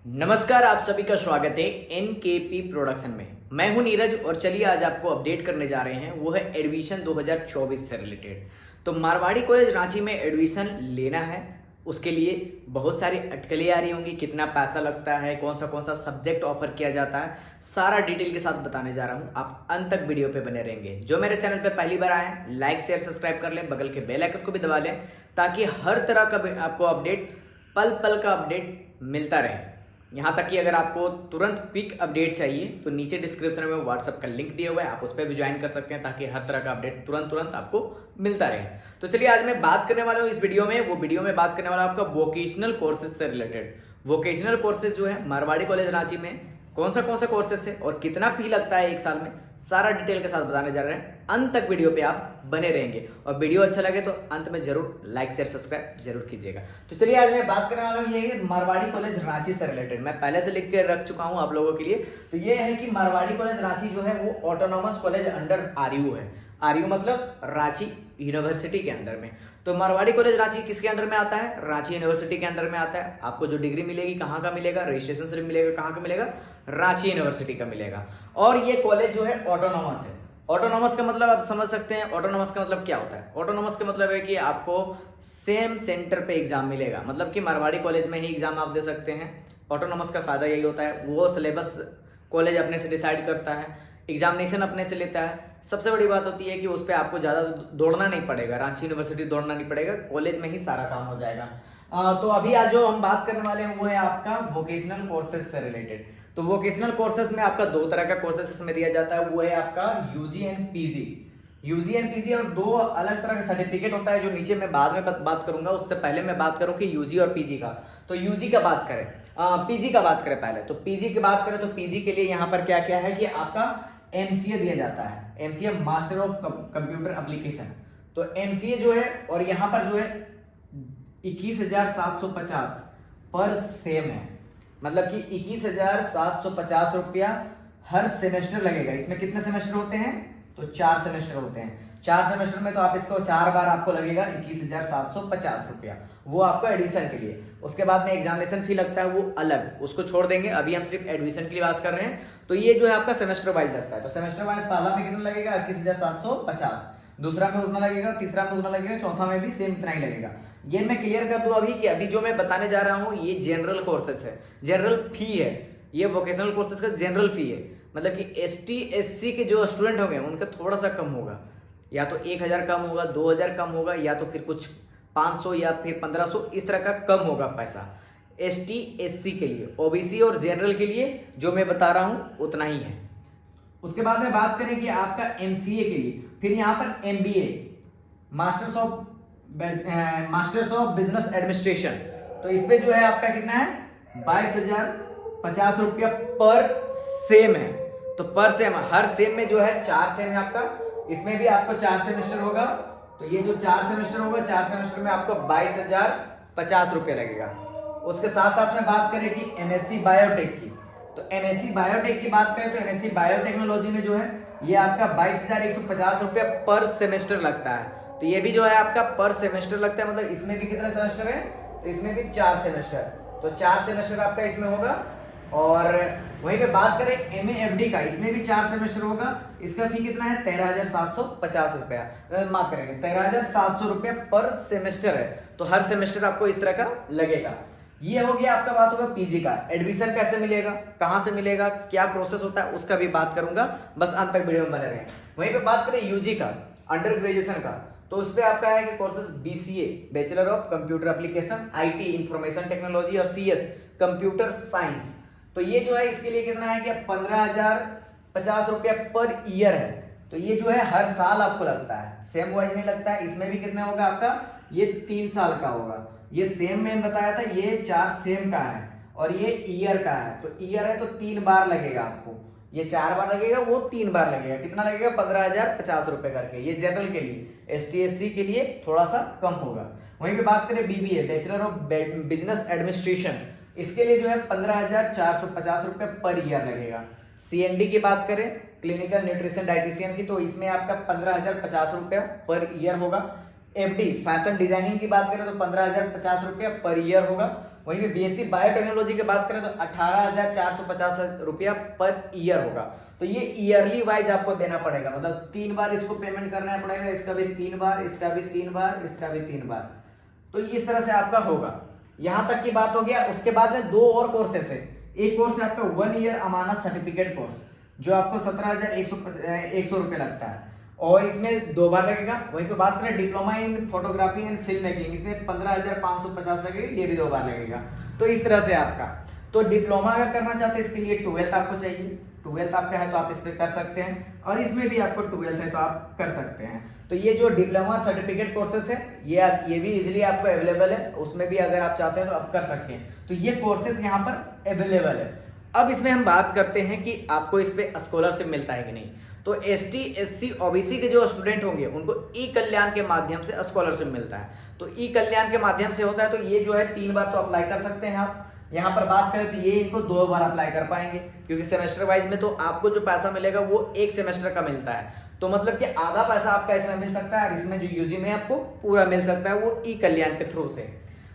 नमस्कार, आप सभी का स्वागत है एनकेपी प्रोडक्शन में। मैं हूं नीरज और चलिए आज आपको अपडेट करने जा रहे हैं, वो है एडमिशन 2024 से रिलेटेड। तो मारवाड़ी कॉलेज रांची में एडमिशन लेना है, उसके लिए बहुत सारी अटकलें आ रही होंगी, कितना पैसा लगता है, कौन सा सब्जेक्ट ऑफर किया जाता है, सारा डिटेल के साथ बताने जा रहा हूं। आप अंत तक वीडियो पे बने रहेंगे। जो मेरे चैनल पे पहली बार आए हैं, लाइक शेयर सब्सक्राइब कर लें, बगल के बेल आइकन को भी दबा लें ताकि हर तरह का आपको अपडेट, पल पल का अपडेट मिलता रहे। यहाँ तक कि अगर आपको तुरंत क्विक अपडेट चाहिए तो नीचे डिस्क्रिप्शन में व्हाट्सअप का लिंक दिया हुआ है, आप उस पर भी ज्वाइन कर सकते हैं ताकि हर तरह का अपडेट तुरंत आपको मिलता रहे। तो चलिए आज मैं बात करने वाला हूँ इस वीडियो में बात करने वाला हूँ आपका वोकेशनल कोर्सेज से रिलेटेड। वोकेशनल कोर्सेज जो है मारवाड़ी कॉलेज रांची में कौन सा कोर्सेज है और कितना फी लगता है एक साल में, सारा डिटेल के साथ बताने जा रहे हैं। अंत तक वीडियो पे आप बने रहेंगे और वीडियो अच्छा लगे तो अंत में जरूर लाइक शेयर सब्सक्राइब जरूर कीजिएगा। तो चलिए आज मैं बात करने वाला हूँ ये मारवाड़ी कॉलेज रांची से रिलेटेड। मैं पहले से लिख के रख चुका हूँ आप लोगों के लिए। तो ये है कि मारवाड़ी कॉलेज रांची जो है वो ऑटोनॉमस कॉलेज अंडर आरयू है। आरयू मतलब रांची यूनिवर्सिटी के अंदर में। तो मारवाड़ी कॉलेज रांची किसके अंडर में आता है? रांची यूनिवर्सिटी के अंदर में आता है। आपको जो डिग्री मिलेगी कहाँ का मिलेगा, रजिस्ट्रेशन स्लिप मिलेगा कहाँ का मिलेगा, रांची यूनिवर्सिटी का मिलेगा। और ये कॉलेज जो है ऑटोनॉमस है। ऑटोनॉमस का मतलब आप समझ सकते हैं, ऑटोनॉमस का मतलब क्या होता है। ऑटोनॉमस का मतलब है कि आपको सेम सेंटर पे एग्जाम मिलेगा, मतलब कि मारवाड़ी कॉलेज में ही एग्जाम आप दे सकते हैं। ऑटोनॉमस का फायदा यही होता है, वो सिलेबस कॉलेज अपने से डिसाइड करता है, एग्जामिनेशन अपने से लेता है। सबसे बड़ी बात होती है कि उस पर आपको ज़्यादा दौड़ना नहीं पड़ेगा, रांची यूनिवर्सिटी दौड़ना नहीं पड़ेगा, कॉलेज में ही सारा काम हो जाएगा। तो अभी आज जो हम बात करने वाले हैं वो है आपका वोकेशनल कोर्सेज से रिलेटेड। तो वोकेशनल कोर्सेज में आपका दो तरह का कोर्सेज इसमें दिया जाता है, वो है आपका UG and PG. UG and PG और दो अलग तरह का सर्टिफिकेट होता है जो नीचे मैं बाद में बात करूंगा। उससे पहले मैं बात करूं कि यूजी और पीजी का। तो यूजी का बात करें, पीजी का बात करें पहले। तो पीजी की बात करें तो पीजी के लिए यहाँ पर क्या क्या है कि आपका एमसीए दिया जाता है, MCA master of computer application. तो एमसीए जो है और यहाँ पर जो है 21,750 पर सेम है, मतलब कि 21,750 रुपया हर सेमेस्टर लगेगा। इसमें कितने सेमेस्टर होते हैं? तो 4 सेमेस्टर होते हैं। 4 सेमेस्टर में तो आप इसको 4 बार आपको लगेगा 21,750 रुपया, वो आपको एडमिशन के लिए। उसके बाद में एग्जामिनेशन फी लगता है वो अलग, उसको छोड़ देंगे, अभी हम सिर्फ एडमिशन के लिए बात कर रहे हैं। तो ये जो है आपका सेमेस्टर वाइज लगता है। तो सेमेस्टर वाइज पहला में कितना लगेगा? 21,750, दूसरा में उतना लगेगा, तीसरा में उतना लगेगा, चौथा में भी सेम इतना ही लगेगा। ये मैं क्लियर कर दूं अभी कि अभी जो मैं बताने जा रहा हूं ये जनरल कोर्सेस है, जनरल फी है। ये वोकेशनल कोर्सेस का जनरल फी है, मतलब कि एसटी एससी के जो स्टूडेंट होंगे उनका थोड़ा सा कम होगा, या तो 1,000 कम होगा, 2,000 कम होगा, या तो फिर कुछ 500 या फिर 1,500 इस तरह का कम होगा पैसा एसटी एससी के लिए। ओबीसी और जनरल के लिए जो मैं बता रहा हूं उतना ही है। उसके बाद में बात करें कि आपका एमसीए के लिए, फिर यहाँ पर MBA masters of business administration. तो इस पे जो है आपका कितना है? 22,050 रुपया पर सेम है। तो पर सेम, हर सेम में जो है 4 सेम है आपका, इसमें भी आपको 4 सेमेस्टर होगा। तो ये जो 4 सेमेस्टर होगा, 4 सेमेस्टर में आपको 22,050 रुपया लगेगा। उसके साथ साथ में बात करें कि एमएससी बायोटेक की, तो एमएससी बायोटेक की बात करें तो एमएससी बायोटेक्नोलॉजी में जो है ये आपका 22,150 रुपया पर सेमेस्टर लगता है। तो ये भी जो है आपका पर सेमेस्टर लगता है, मतलब इसमें भी कितने सेमेस्टर है? तो इसमें भी 4 सेमेस्टर। तो 4 सेमेस्टर आपका इसमें होगा। और वहीं पे बात करें एमएएफडी का, इसमें भी 4 सेमेस्टर होगा। इसका फी कितना है? 13,750 रुपया, माफ करेंगे 13,700 रुपया पर सेमेस्टर है। तो हर सेमेस्टर आपको इस तरह का लगेगा। ये हो गया आपका, बात होगा पीजी का। एडमिशन कैसे मिलेगा, कहां से मिलेगा, क्या प्रोसेस होता है, उसका भी बात करूंगा, बस अंत तक वीडियो में बने रहें। वहीं पे बात करें यूजी का, अंडर ग्रेजुएशन का, तो उस पे आपका है कि courses BCA bachelor of computer application, IT information technology, और सीएस कंप्यूटर साइंस। तो ये जो है इसके लिए कितना है कि 15,050 रुपया पर ईयर है। तो ये जो है हर साल आपको लगता है, सेम वाइज नहीं लगता है। इसमें भी कितना होगा आपका? ये 3 साल का होगा। ये सेम में बताया था, ये 4 सेम का है और ये ईयर का है। तो ईयर है तो 3 बार लगेगा आपको, ये 4 बार लगेगा, वो 3 बार लगेगा। कितना लगेगा? 15,050 रुपए करके। ये जनरल के लिए, एसटी एससी के लिए थोड़ा सा कम होगा। वहीं पे बात करें BBA bachelor of business administration, इसके लिए जो है 15,450 रुपए पर ईयर लगेगा। सीएनडी की बात करें, क्लिनिकल न्यूट्रिशन डाइटिशियन की, तो इसमें आपका 15,050 रुपया पर ईयर होगा। एफडी फैशन डिजाइनिंग की बात करें तो 15,050 रुपया पर ईयर होगा। वहीं पे बीएससी बायोटेक्नोलॉजी की बात करें तो 18,450 रुपया पर ईयर होगा। तो ये ईयरली वाइज आपको देना पड़ेगा, मतलब 3 बार इसको पेमेंट करना पड़ेगा, इसका भी 3 बार, इसका भी 3 बार, इसका भी 3 बार। तो इस तरह से आपका होगा। यहां तक की बात हो गया। उसके बाद में 2 और कोर्सेस है। एक कोर्स है आपका 1 ईयर अमानत सर्टिफिकेट कोर्स, जो आपको 17,100 रुपये लगता है, और इसमें 2 बार लगेगा। वहीं पे बात करें diploma in photography and film making, इसमें 15,550 लगेगा, ये भी 2 बार लगेगा। तो इस तरह से आपका, तो डिप्लोमा अगर करना चाहते हैं इसके लिए 12th आपको चाहिए, 12th आपका है तो आप इस पर कर सकते हैं, और इसमें भी आपको 12th है तो आप कर सकते हैं। तो ये जो डिप्लोमा सर्टिफिकेट कोर्सेस है ये भी इजीली आपको अवेलेबल है, उसमें भी अगर आप चाहते हैं तो आप कर सकते हैं। तो ये कोर्सेस यहाँ पर अवेलेबल है। अब इसमें हम बात करते हैं कि आपको इस पे स्कॉलरशिप मिलता है कि नहीं। तो एसटी, एससी, ओबीसी के जो स्टूडेंट होंगे उनको ई कल्याण के माध्यम से स्कॉलरशिप मिलता है। तो ई कल्याण के माध्यम से होता है, तो ये जो है 3 बार तो अप्लाई कर सकते हैं आप। यहाँ पर बात करें तो ये इनको 2 बार अप्लाई कर पाएंगे, क्योंकि सेमेस्टर वाइज में तो आपको जो पैसा मिलेगा वो 1 सेमेस्टर का मिलता है। तो मतलब कि आधा पैसा आपका इसमें मिल सकता है, और इसमें जो यूजी में आपको पूरा मिल सकता है वो ई कल्याण के थ्रू से।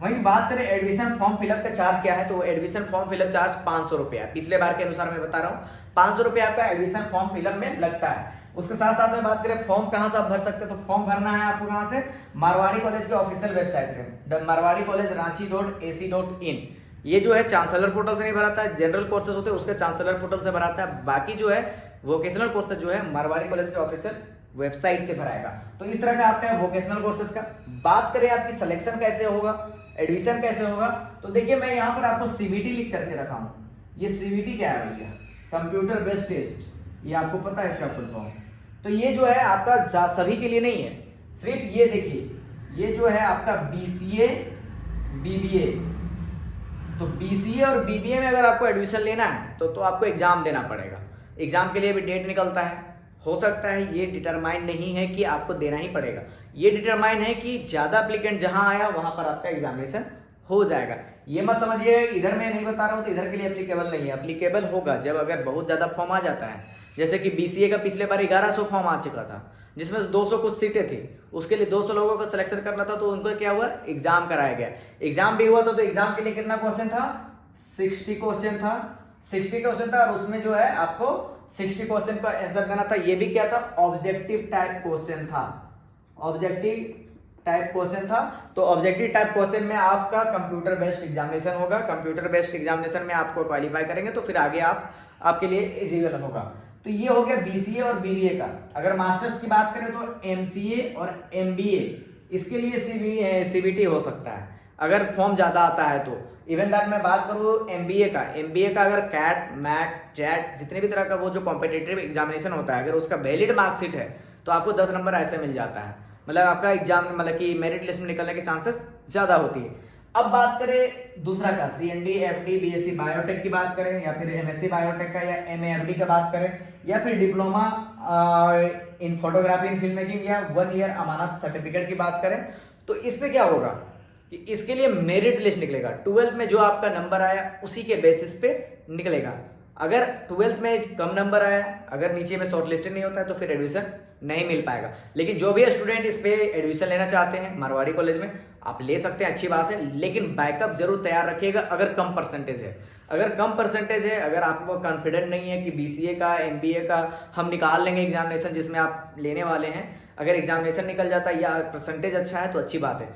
वहीं बात करें एडमिशन फॉर्म फिलअप का चार्ज क्या है, तो एडमिशन फॉर्म फिलअप चार्ज 500 रुपया है। पिछले बार के अनुसार मैं बता रहा हूँ 500 रुपया आपका एडमिशन फॉर्म फिलअप में लगता है। उसके साथ साथ में बात करें फॉर्म कहाँ से आप भर सकते हैं, तो फॉर्म भरना है आपको कहाँ से, मारवाड़ी कॉलेज के ऑफिशियल वेबसाइट से, द मारवाड़ी कॉलेज रांची.ac.in। ये जो है चांसलर पोर्टल से नहीं भराता है, जनरल कोर्सेज होते हैं उसके चांसलर पोर्टल से भराता है। बाकी जो है वोकेशनल कोर्सेज जो है मारवाड़ी कॉलेज के ऑफिशियल वेबसाइट से भराएगा। तो इस तरह का आपका है वोकेशनल कोर्सेज का। बात करें आपकी सिलेक्शन कैसे होगा, एडमिशन कैसे होगा, तो देखिए मैं यहाँ पर आपको सीबीटी लिख करके रखा हूँ। ये सीबीटी क्या है भैया, कंप्यूटर बेस्ड टेस्ट, ये आपको पता है इसका फुल फॉर्म। तो ये जो है आपका सभी के लिए नहीं है, सिर्फ ये देखिए ये जो है आपका बीसीए बीबीए। तो बीसीए और बीबीए में अगर आपको एडमिशन लेना है तो आपको एग्जाम देना पड़ेगा। एग्जाम के लिए भी डेट निकलता है, हो सकता है ये डिटरमाइन नहीं है कि आपको देना ही पड़ेगा, ये डिटरमाइन है कि ज़्यादा एप्लीकेंट जहां आया वहां पर आपका एग्जामिनेशन हो जाएगा। ये मत समझिए इधर मैं नहीं बता रहा हूँ तो इधर के लिए एप्लीकेबल नहीं है, एप्लीकेबल होगा जब अगर बहुत ज़्यादा फॉर्म आ जाता है। जैसे कि बीसीए का पिछले बार 1100 फॉर्म आ चुका था, जिसमें से 200 कुछ सीटें थी, उसके लिए 200 लोगों को सिलेक्शन करना था, तो उनको क्या हुआ, एग्जाम कराया गया। एग्जाम भी हुआ था, तो एग्जाम के लिए कितना क्वेश्चन था, 60 क्वेश्चन था, 60 क्वेश्चन था, और उसमें जो है आपको 60 क्वेश्चन का आंसर देना था। ये भी क्या था, ऑब्जेक्टिव टाइप क्वेश्चन था, ऑब्जेक्टिव टाइप क्वेश्चन था। तो ऑब्जेक्टिव टाइप क्वेश्चन में आपका कंप्यूटर बेस्ड एग्जामिनेशन होगा, कंप्यूटर बेस्ड एग्जामिनेशन में आपको क्वालिफाई करेंगे तो फिर आगे आपके लिए एलिजिबल होगा। तो ये हो गया बीसीए और बीबीए का। अगर मास्टर्स की बात करें तो एमसीए और एमबीए, इसके लिए सीबीटी हो सकता है अगर फॉर्म ज्यादा आता है तो। इवन दैट मैं बात करूँ एमबीए का अगर कैट मैट जैट जितने भी तरह का वो जो कॉम्पिटिटिव एग्जामिनेशन होता है, अगर उसका वैलिड मार्कशीट है तो आपको 10 नंबर ऐसे मिल जाता है, मतलब आपका एग्जाम मतलब कि मेरिट लिस्ट में निकलने के चांसेस ज्यादा होती है। अब बात करें दूसरा का सीएनडी एफडी बीएससी बायोटेक की बात करें, या फिर एमएससी बायोटेक का, या एमएएफडी का बात करें, या फिर diploma in photography in film making, या 1 ईयर अमानत सर्टिफिकेट की बात करें, तो इसमें क्या होगा कि इसके लिए मेरिट लिस्ट निकलेगा। 12th में जो आपका नंबर आया उसी के बेसिस पे निकलेगा। अगर 12th में कम नंबर आया, अगर नीचे में शॉर्ट लिस्टेड नहीं होता है तो फिर एडमिशन नहीं मिल पाएगा। लेकिन जो भी स्टूडेंट इस पे एडमिशन लेना चाहते हैं मारवाड़ी कॉलेज में, आप ले सकते हैं, अच्छी बात है, लेकिन बैकअप जरूर तैयार रखिएगा। अगर कम परसेंटेज है, अगर आपको कॉन्फिडेंट नहीं है कि बीसीए का एमबीए का हम निकाल लेंगे एग्जामिनेशन जिसमें आप लेने वाले हैं, अगर एग्जामिनेशन निकल जाता है या परसेंटेज अच्छा है तो अच्छी बात है,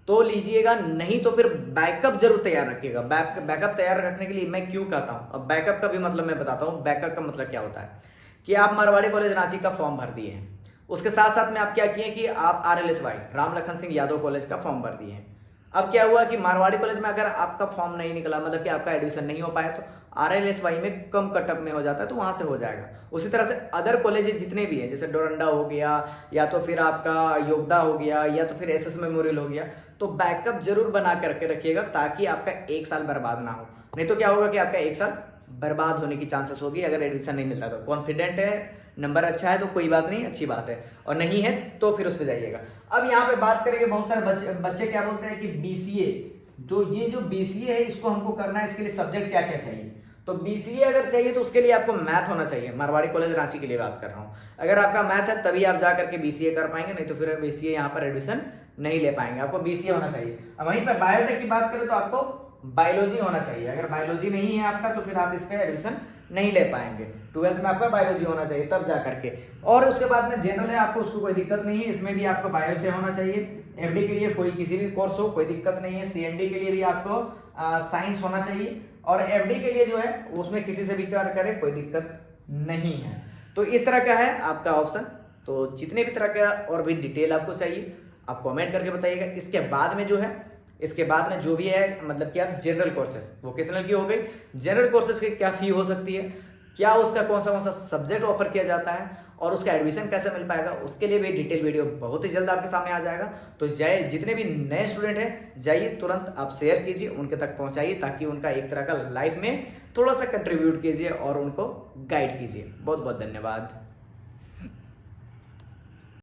तो लीजिएगा, नहीं तो फिर बैकअप जरूर तैयार रखिएगा। बैकअप तैयार रखने के लिए मैं क्यों कहता हूँ, अब बैकअप का भी मतलब मैं बताता हूँ। बैकअप का मतलब क्या होता है कि आप मारवाड़ी कॉलेज रांची का फॉर्म भर दिए हैं, उसके साथ साथ में आप क्या किए कि आप आरएलएसवाई राम लखन सिंह यादव कॉलेज का फॉर्म भर दिए हैं। अब क्या हुआ कि मारवाड़ी कॉलेज में अगर आपका फॉर्म नहीं निकला, मतलब कि आपका एडमिशन नहीं हो पाया, तो आरएलएसवाई में कम कटअप में हो जाता है, तो वहां से हो जाएगा। उसी तरह से अदर कॉलेजेस जितने भी हैं, जैसे डोरंडा हो गया, या तो फिर आपका योगदा हो गया, या तो फिर एसएस मेमोरियल हो गया, तो बैकअप जरूर बना करके रखिएगा ताकि आपका 1 साल बर्बाद ना हो। नहीं तो क्या होगा कि आपका 1 साल बर्बाद होने की चांसेस होगी अगर एडमिशन नहीं मिलता। तो कॉन्फिडेंट है, नंबर अच्छा है तो कोई बात नहीं, अच्छी बात है, और नहीं है तो फिर उस पर जाइएगा। अब यहाँ पे बात करेंगे, बहुत सारे बच्चे क्या बोलते हैं कि बीसीए, तो ये जो बीसीए है इसको हमको करना है, इसके लिए सब्जेक्ट क्या क्या चाहिए। तो बीसीए अगर चाहिए तो उसके लिए आपको मैथ होना चाहिए। मारवाड़ी कॉलेज रांची के लिए बात कर रहा हूँ, अगर आपका मैथ है तभी आप जा करके बीसीए कर पाएंगे, नहीं तो फिर बीसीए यहाँ पर एडमिशन नहीं ले पाएंगे, आपको बीसीए होना चाहिए। अब वहीं पर बायोटेक की बात करें तो आपको बायोलॉजी होना चाहिए। अगर बायोलॉजी नहीं है आपका तो फिर आप इस पे एडमिशन नहीं ले पाएंगे। 12th में आपका बायोलॉजी होना चाहिए तब जा करके। और उसके बाद में जनरल है, आपको उसको कोई दिक्कत नहीं है, इसमें भी आपको बायो से होना चाहिए। एफडी के लिए कोई किसी भी कोर्स हो कोई दिक्कत नहीं है। सीएनडी के लिए भी आपको साइंस होना चाहिए, और एफडी के लिए जो है उसमें किसी से भी कार्य करे कोई दिक्कत नहीं है। तो इस तरह का है आपका ऑप्शन। तो जितने भी तरह का और भी डिटेल आपको चाहिए आप कमेंट करके बताइएगा। इसके बाद में जो है, इसके बाद में जो भी है, मतलब कि आप जनरल कोर्सेज, वोकेशनल की हो गई, जनरल कोर्सेज की क्या फी हो सकती है, क्या उसका कौन सा सब्जेक्ट ऑफर किया जाता है, और उसका एडमिशन कैसे मिल पाएगा, उसके लिए भी डिटेल वीडियो बहुत ही जल्द आपके सामने आ जाएगा। तो जाए, जितने भी नए स्टूडेंट हैं जाइए तुरंत आप शेयर कीजिए, उनके तक पहुंचाइए, ताकि उनका एक तरह का लाइफ में थोड़ा सा कंट्रीब्यूट कीजिए और उनको गाइड कीजिए। बहुत बहुत धन्यवाद।